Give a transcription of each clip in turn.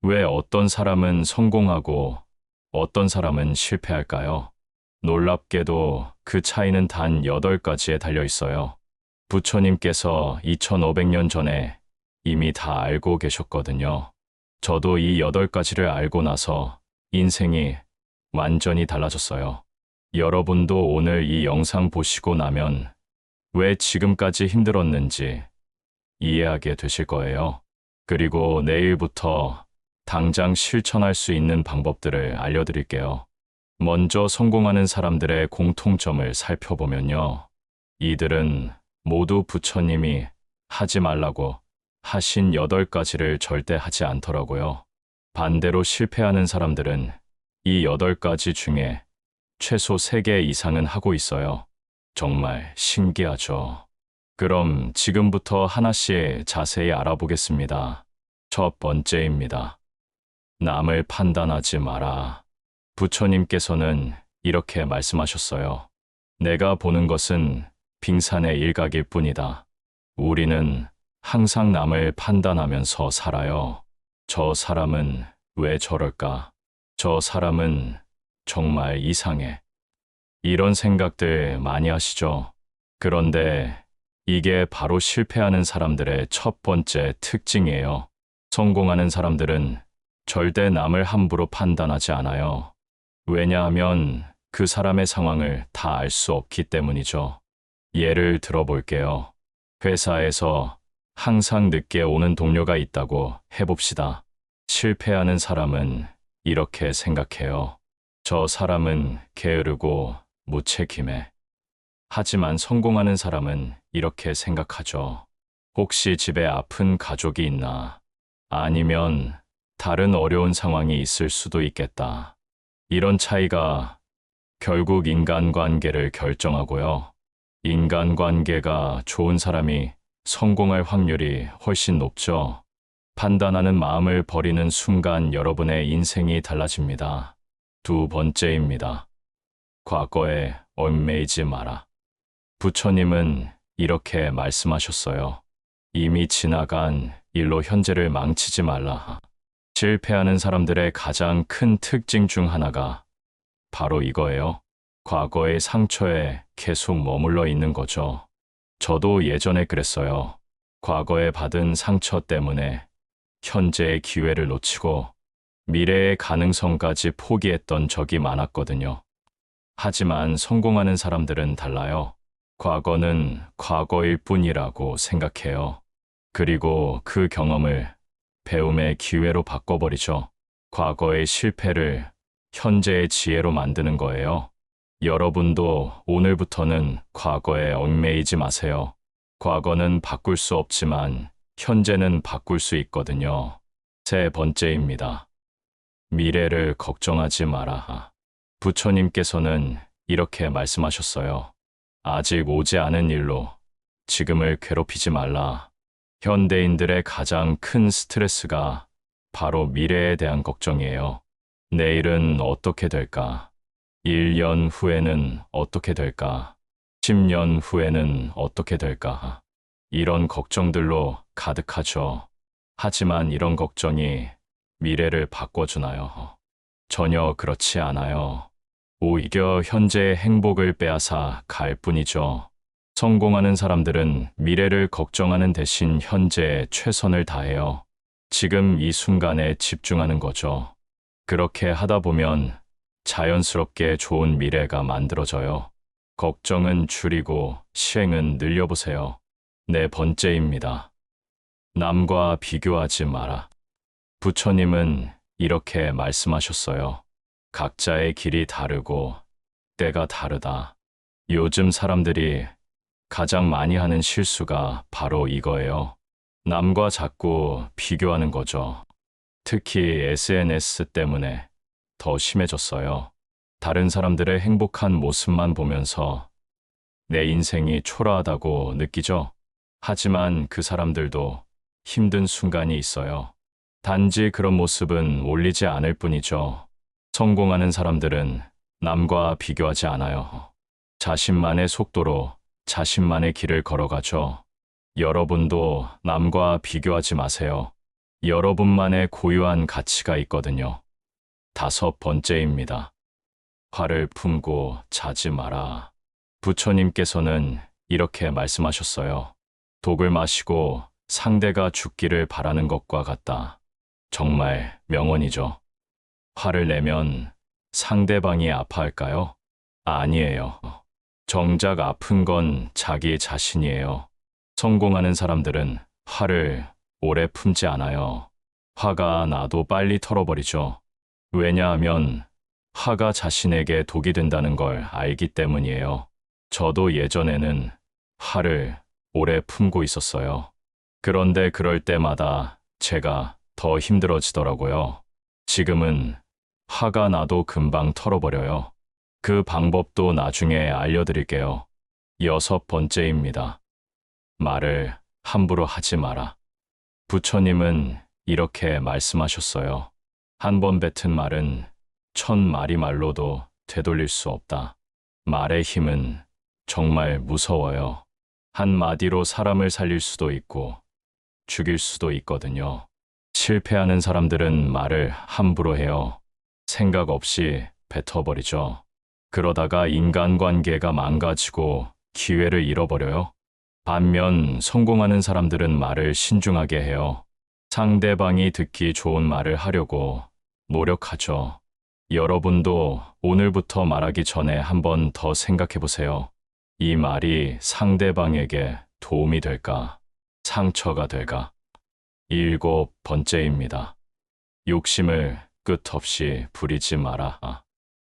왜 어떤 사람은 성공하고 어떤 사람은 실패할까요? 놀랍게도 그 차이는 단 8가지에 달려 있어요. 부처님께서 2500년 전에 이미 다 알고 계셨거든요. 저도 이 8가지를 알고 나서 인생이 완전히 달라졌어요. 여러분도 오늘 이 영상 보시고 나면 왜 지금까지 힘들었는지 이해하게 되실 거예요. 그리고 내일부터 당장 실천할 수 있는 방법들을 알려드릴게요. 먼저 성공하는 사람들의 공통점을 살펴보면요. 이들은 모두 부처님이 하지 말라고 하신 8가지를 절대 하지 않더라고요. 반대로 실패하는 사람들은 이 8가지 중에 최소 3개 이상은 하고 있어요. 정말 신기하죠. 그럼 지금부터 하나씩 자세히 알아보겠습니다. 첫 번째입니다. 남을 판단하지 마라. 부처님께서는 이렇게 말씀하셨어요. 내가 보는 것은 빙산의 일각일 뿐이다. 우리는 항상 남을 판단하면서 살아요. 저 사람은 왜 저럴까? 저 사람은 정말 이상해. 이런 생각들 많이 하시죠? 그런데 이게 바로 실패하는 사람들의 첫 번째 특징이에요. 성공하는 사람들은 절대 남을 함부로 판단하지 않아요. 왜냐하면 그 사람의 상황을 다 알 수 없기 때문이죠. 예를 들어볼게요. 회사에서 항상 늦게 오는 동료가 있다고 해봅시다. 실패하는 사람은 이렇게 생각해요. 저 사람은 게으르고 무책임해. 하지만 성공하는 사람은 이렇게 생각하죠. 혹시 집에 아픈 가족이 있나? 아니면 다른 어려운 상황이 있을 수도 있겠다. 이런 차이가 결국 인간관계를 결정하고요. 인간관계가 좋은 사람이 성공할 확률이 훨씬 높죠. 판단하는 마음을 버리는 순간 여러분의 인생이 달라집니다. 두 번째입니다. 과거에 얽매이지 마라. 부처님은 이렇게 말씀하셨어요. 이미 지나간 일로 현재를 망치지 말라. 실패하는 사람들의 가장 큰 특징 중 하나가 바로 이거예요. 과거의 상처에 계속 머물러 있는 거죠. 저도 예전에 그랬어요. 과거에 받은 상처 때문에 현재의 기회를 놓치고 미래의 가능성까지 포기했던 적이 많았거든요. 하지만 성공하는 사람들은 달라요. 과거는 과거일 뿐이라고 생각해요. 그리고 그 경험을 배움의 기회로 바꿔버리죠. 과거의 실패를 현재의 지혜로 만드는 거예요. 여러분도 오늘부터는 과거에 얽매이지 마세요. 과거는 바꿀 수 없지만 현재는 바꿀 수 있거든요. 세 번째입니다. 미래를 걱정하지 마라. 부처님께서는 이렇게 말씀하셨어요. 아직 오지 않은 일로 지금을 괴롭히지 말라. 현대인들의 가장 큰 스트레스가 바로 미래에 대한 걱정이에요. 내일은 어떻게 될까? 1년 후에는 어떻게 될까? 10년 후에는 어떻게 될까? 이런 걱정들로 가득하죠. 하지만 이런 걱정이 미래를 바꿔주나요? 전혀 그렇지 않아요. 오히려 현재의 행복을 빼앗아 갈 뿐이죠. 성공하는 사람들은 미래를 걱정하는 대신 현재에 최선을 다해요. 지금 이 순간에 집중하는 거죠. 그렇게 하다 보면 자연스럽게 좋은 미래가 만들어져요. 걱정은 줄이고 실행은 늘려보세요. 네 번째입니다. 남과 비교하지 마라. 부처님은 이렇게 말씀하셨어요. 각자의 길이 다르고 때가 다르다. 요즘 사람들이 가장 많이 하는 실수가 바로 이거예요. 남과 자꾸 비교하는 거죠. 특히 SNS 때문에 더 심해졌어요. 다른 사람들의 행복한 모습만 보면서 내 인생이 초라하다고 느끼죠? 하지만 그 사람들도 힘든 순간이 있어요. 단지 그런 모습은 올리지 않을 뿐이죠. 성공하는 사람들은 남과 비교하지 않아요. 자신만의 속도로 자신만의 길을 걸어가죠. 여러분도 남과 비교하지 마세요. 여러분만의 고유한 가치가 있거든요. 5번째입니다. 화를 품고 자지 마라. 부처님께서는 이렇게 말씀하셨어요. 독을 마시고 상대가 죽기를 바라는 것과 같다. 정말 명언이죠. 화를 내면 상대방이 아파할까요? 아니에요. 정작 아픈 건 자기 자신이에요. 성공하는 사람들은 화를 오래 품지 않아요. 화가 나도 빨리 털어버리죠. 왜냐하면 화가 자신에게 독이 된다는 걸 알기 때문이에요. 저도 예전에는 화를 오래 품고 있었어요. 그런데 그럴 때마다 제가 더 힘들어지더라고요. 지금은 화가 나도 금방 털어버려요. 그 방법도 나중에 알려드릴게요. 6번째입니다. 말을 함부로 하지 마라. 부처님은 이렇게 말씀하셨어요. 한 번 뱉은 말은 1000마리 말로도 되돌릴 수 없다. 말의 힘은 정말 무서워요. 한마디로 사람을 살릴 수도 있고 죽일 수도 있거든요. 실패하는 사람들은 말을 함부로 해요. 생각 없이 뱉어버리죠. 그러다가 인간관계가 망가지고 기회를 잃어버려요. 반면 성공하는 사람들은 말을 신중하게 해요. 상대방이 듣기 좋은 말을 하려고 노력하죠. 여러분도 오늘부터 말하기 전에 한 번 더 생각해 보세요. 이 말이 상대방에게 도움이 될까? 상처가 될까? 7번째입니다. 욕심을 끝없이 부리지 마라.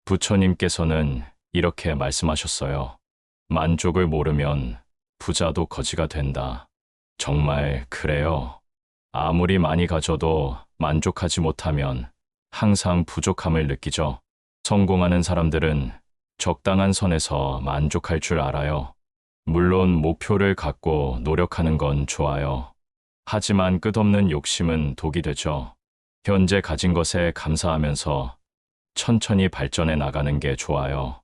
부처님께서는 이렇게 말씀하셨어요. 만족을 모르면 부자도 거지가 된다. 정말 그래요. 아무리 많이 가져도 만족하지 못하면 항상 부족함을 느끼죠. 성공하는 사람들은 적당한 선에서 만족할 줄 알아요. 물론 목표를 갖고 노력하는 건 좋아요. 하지만 끝없는 욕심은 독이 되죠. 현재 가진 것에 감사하면서 천천히 발전해 나가는 게 좋아요.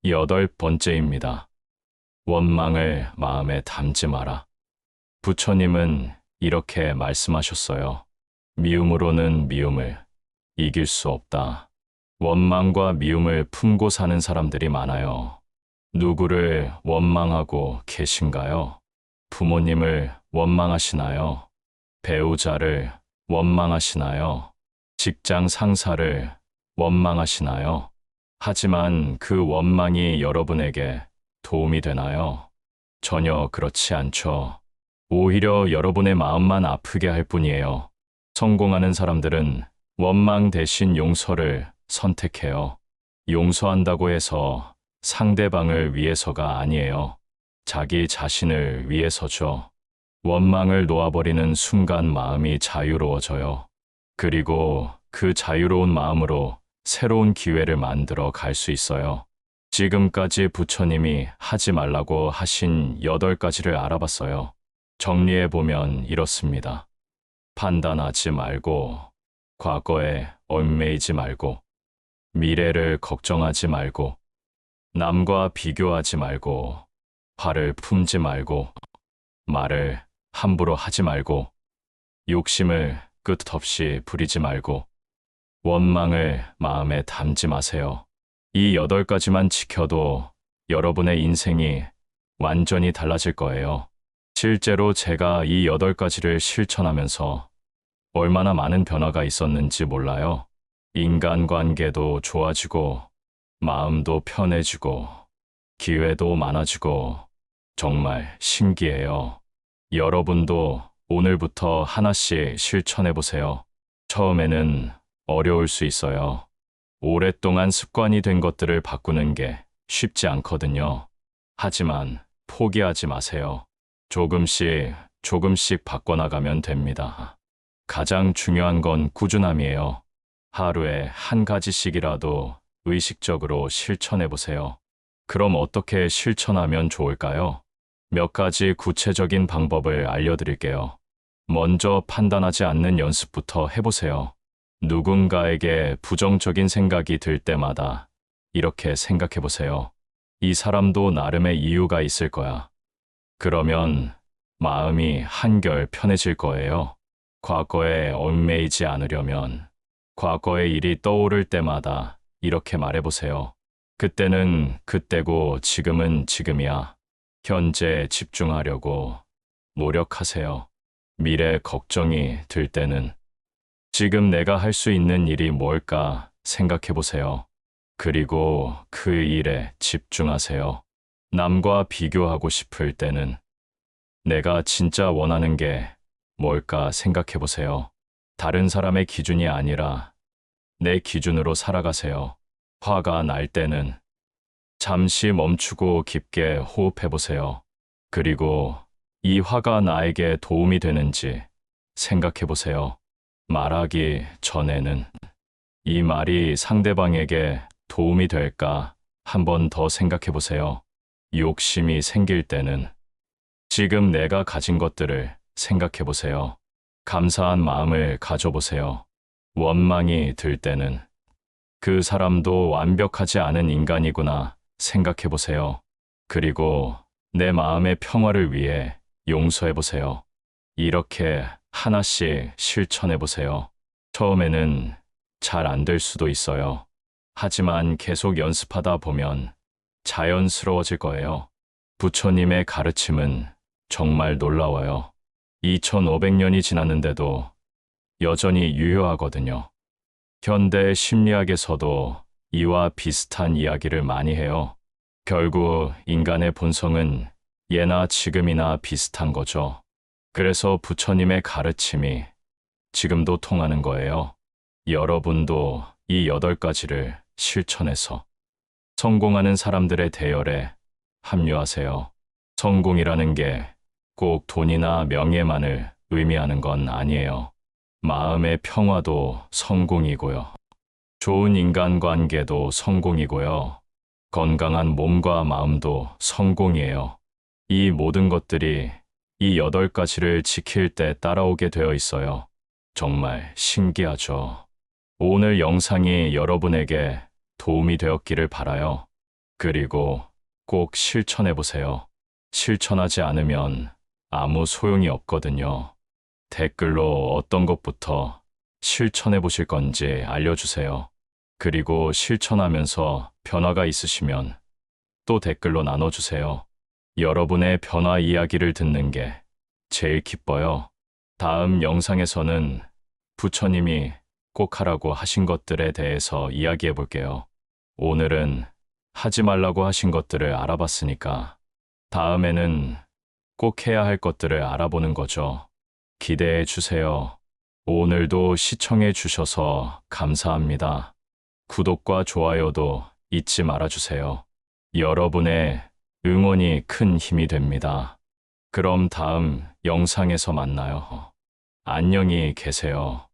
8번째입니다. 원망을 마음에 담지 마라. 부처님은 이렇게 말씀하셨어요. 미움으로는 미움을 이길 수 없다. 원망과 미움을 품고 사는 사람들이 많아요. 누구를 원망하고 계신가요? 부모님을 원망하시나요? 배우자를 원망하시나요? 직장 상사를 원망하시나요? 하지만 그 원망이 여러분에게 도움이 되나요? 전혀 그렇지 않죠. 오히려 여러분의 마음만 아프게 할 뿐이에요. 성공하는 사람들은 원망 대신 용서를 선택해요. 용서한다고 해서 상대방을 위해서가 아니에요. 자기 자신을 위해서죠. 원망을 놓아버리는 순간 마음이 자유로워져요. 그리고 그 자유로운 마음으로 새로운 기회를 만들어 갈 수 있어요. 지금까지 부처님이 하지 말라고 하신 8가지를 알아봤어요. 정리해보면 이렇습니다. 판단하지 말고, 과거에 얽매이지 말고, 미래를 걱정하지 말고, 남과 비교하지 말고, 화를 품지 말고, 말을 함부로 하지 말고, 욕심을 끝없이 부리지 말고, 원망을 마음에 담지 마세요. 이 8가지만 지켜도 여러분의 인생이 완전히 달라질 거예요. 실제로 제가 이 8가지를 실천하면서 얼마나 많은 변화가 있었는지 몰라요. 인간관계도 좋아지고, 마음도 편해지고, 기회도 많아지고, 정말 신기해요. 여러분도 오늘부터 하나씩 실천해보세요. 처음에는 어려울 수 있어요. 오랫동안 습관이 된 것들을 바꾸는 게 쉽지 않거든요. 하지만 포기하지 마세요. 조금씩 바꿔나가면 됩니다. 가장 중요한 건 꾸준함이에요. 하루에 한 가지씩이라도 의식적으로 실천해보세요. 그럼 어떻게 실천하면 좋을까요? 몇 가지 구체적인 방법을 알려드릴게요. 먼저 판단하지 않는 연습부터 해보세요. 누군가에게 부정적인 생각이 들 때마다 이렇게 생각해보세요. 이 사람도 나름의 이유가 있을 거야. 그러면 마음이 한결 편해질 거예요. 과거에 얽매이지 않으려면 과거의 일이 떠오를 때마다 이렇게 말해보세요. 그때는 그때고 지금은 지금이야. 현재에 집중하려고 노력하세요. 미래 걱정이 들 때는 지금 내가 할 수 있는 일이 뭘까 생각해 보세요. 그리고 그 일에 집중하세요. 남과 비교하고 싶을 때는 내가 진짜 원하는 게 뭘까 생각해 보세요. 다른 사람의 기준이 아니라 내 기준으로 살아가세요. 화가 날 때는 잠시 멈추고 깊게 호흡해 보세요. 그리고 이 화가 나에게 도움이 되는지 생각해 보세요. 말하기 전에는 이 말이 상대방에게 도움이 될까 한 번 더 생각해 보세요. 욕심이 생길 때는 지금 내가 가진 것들을 생각해 보세요. 감사한 마음을 가져보세요. 원망이 들 때는 그 사람도 완벽하지 않은 인간이구나 생각해 보세요. 그리고 내 마음의 평화를 위해 용서해 보세요. 이렇게 하나씩 실천해 보세요. 처음에는 잘 안 될 수도 있어요. 하지만 계속 연습하다 보면 자연스러워질 거예요. 부처님의 가르침은 정말 놀라워요. 2500년이 지났는데도 여전히 유효하거든요. 현대 심리학에서도 이와 비슷한 이야기를 많이 해요. 결국 인간의 본성은 예나 지금이나 비슷한 거죠. 그래서 부처님의 가르침이 지금도 통하는 거예요. 여러분도 이 8가지를 실천해서 성공하는 사람들의 대열에 합류하세요. 성공이라는 게 꼭 돈이나 명예만을 의미하는 건 아니에요. 마음의 평화도 성공이고요. 좋은 인간관계도 성공이고요. 건강한 몸과 마음도 성공이에요. 이 모든 것들이 이 8가지를 지킬 때 따라오게 되어 있어요. 정말 신기하죠. 오늘 영상이 여러분에게 도움이 되었기를 바라요. 그리고 꼭 실천해 보세요. 실천하지 않으면 아무 소용이 없거든요. 댓글로 어떤 것부터 실천해 보실 건지 알려주세요. 그리고 실천하면서 변화가 있으시면 또 댓글로 나눠주세요. 여러분의 변화 이야기를 듣는 게 제일 기뻐요. 다음 영상에서는 부처님이 꼭 하라고 하신 것들에 대해서 이야기해 볼게요. 오늘은 하지 말라고 하신 것들을 알아봤으니까 다음에는 꼭 해야 할 것들을 알아보는 거죠. 기대해 주세요. 오늘도 시청해 주셔서 감사합니다. 구독과 좋아요도 잊지 말아 주세요. 여러분의 응원이 큰 힘이 됩니다. 그럼 다음 영상에서 만나요. 안녕히 계세요.